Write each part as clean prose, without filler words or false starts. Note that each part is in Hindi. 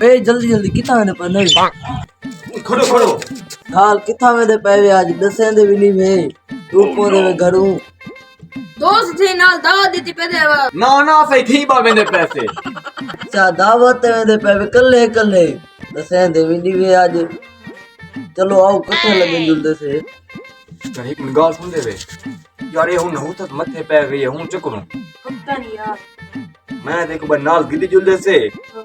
ए जल्दी जल्दी किथा वेंदे पे नहीं खड़ो खड़ो हाल किथा वेंदे पे आज दसेंदे भी नहीं वे तू पोदे वे घरू दोस्त थे नाल दावत देती पे देवा ना ना सही थी बा वेंदे पैसे चा दावत वेंदे पे कल्ले कल्ले दसेंदे भी नहीं वे आज चलो आओ कथे लगे जुलदे से यार एक मिनट गाल सुन दे वे यार ये हुन हो तक मथे पे गई है हुन चकरो पक्का नहीं यार मैं देखो बस नाल गिदी जुलदे से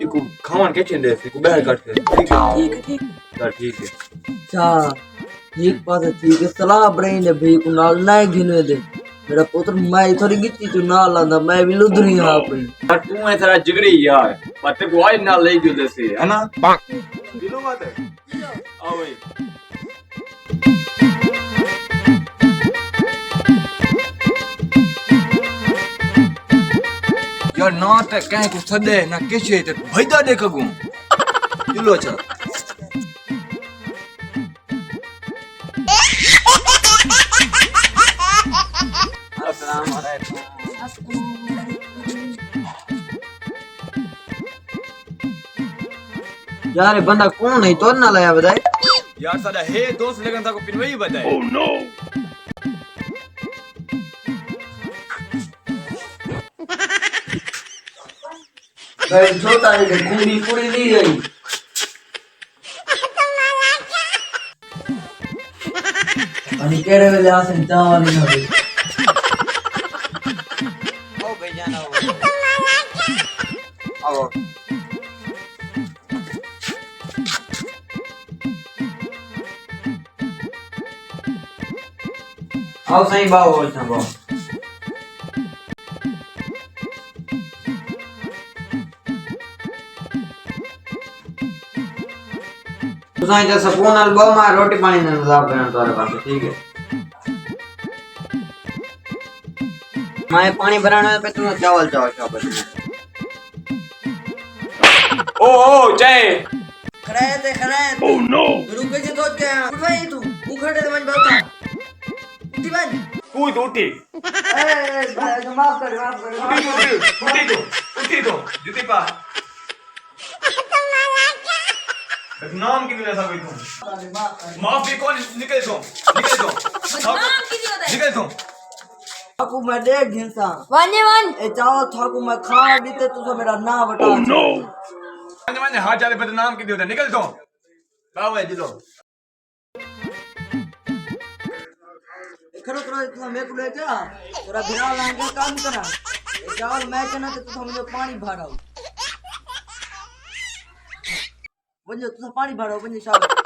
इको खावन के छिंदे से को बाहर काट के ठीक है ठीक यार ठीक है चा एक पास ठीक है सलाह ब्रेन ने भी को नाल ना गिनवे दे मेरा पुत्र मैं थोड़ी गिट्टी तू नाल आंदा मैं भी लुधरी हां अपनी यार तू है तेरा जिगरी यार पते को आज नाल ले जुलदे से है ना दिलो बात है आओ भाई यार ना ते कहीं को सदे ना किसे ते भैदा दे कगू दिलो अच्छा अस्सलाम वालेकुम यार ये बंदा कौन है तो ना लाया बताए यार साला हे दोस्त लेकिन ता को पिनवई बताए ओह नो भाई छोटा है कि पूरी पूरी नहीं गई अनि केड़े वेले आसे चावल नहीं होई ओ भाई जाना आओ आओ सही बाव बोल था बाव तुसाई जैसा फोन अल बाव मार रोटी पानी न लाभ करना तुम्हारे पास ठीक है मैं पानी भराना पे तुम चावल चावल ओ चाय खड़े ओह नो रुक के सोच के उठ भाई तू उखड़े तो मन बात उठी बन कूद उठी ए माफ कर उठी तो जूती पा नाम की वजह से भाई तुम माफ भी कौन निकल दो नाम की जरूरत है निकल दो थाकू मैं देख घिंसा वन ए चावल थाकू मैं खाना दीते तू तो मेरा ना बता ओह नो मैंने हाथ जाले पे नाम की दियो निकल दो बाबू दिलो खरो खरो इतना मैं को ले जा तेरा बिना लांगे काम करा ए चावल मैं चना तो तू मुझे पानी भराओ वंजो तू पानी भराओ वंजो शाबाश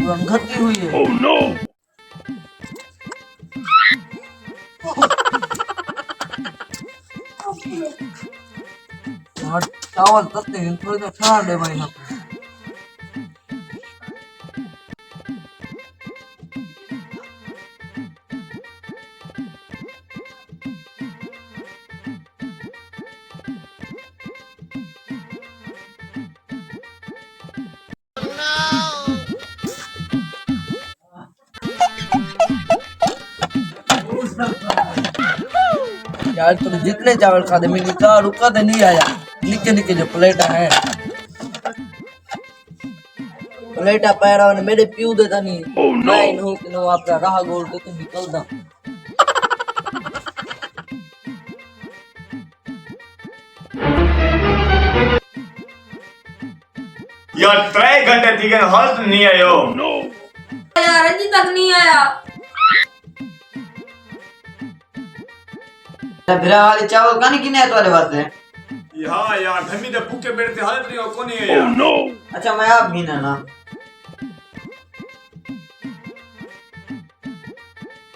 रंगती हुई है ओह नो चावल तत्ते हैं थोड़े तो ठंडा दे भाई ना यार तूने जितने चावल खाते मेरी का रुका तो नहीं आया निके निके जो प्लेटा है प्लेटा पैरा ने मेरे पीऊ देता नहीं मैं इन्हों कि नो आपका राह गोल के तुम निकल दा यार 3 घंटे थी गए हाल नहीं आयो नो यार अभी तक नहीं आया बिरा वाले चावल कानी किने है तुम्हारे वास्ते हां यार धमी दे भूखे बैठते हालत नहीं हो कोनी है यार नो अच्छा मैं आप गिना ना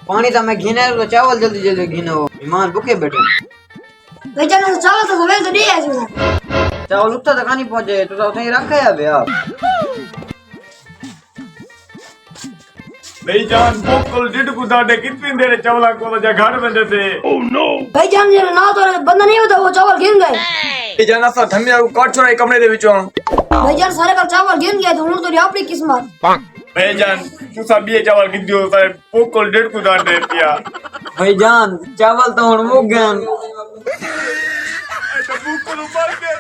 पानी तो मैं गिने तो चावल जल्दी जल्दी गिनो मेहमान भूखे बैठे बेटा ना चावल तो सवेल तो नहीं आया चावल उत्ता तक नहीं पहुंचे तो उसे ही रखा है बे आप भाई जान बोकल डिड को दाडे कितनी देर चावला को जा घर में देते ओह नो भाई जान ना तो बंदा नहीं होता वो चावल गिन गए भाई जान असा धमिया को काट छोड़ा कमरे दे विचों भाईजान सारे का चावल गिन गया तो हूं तो अपनी किस्मत। भाईजान तू सब ये चावल की दियो सारे पोकल 1.5 को दान दे दिया। भाईजान चावल तो हुण मुक गए। तो पोकल ऊपर के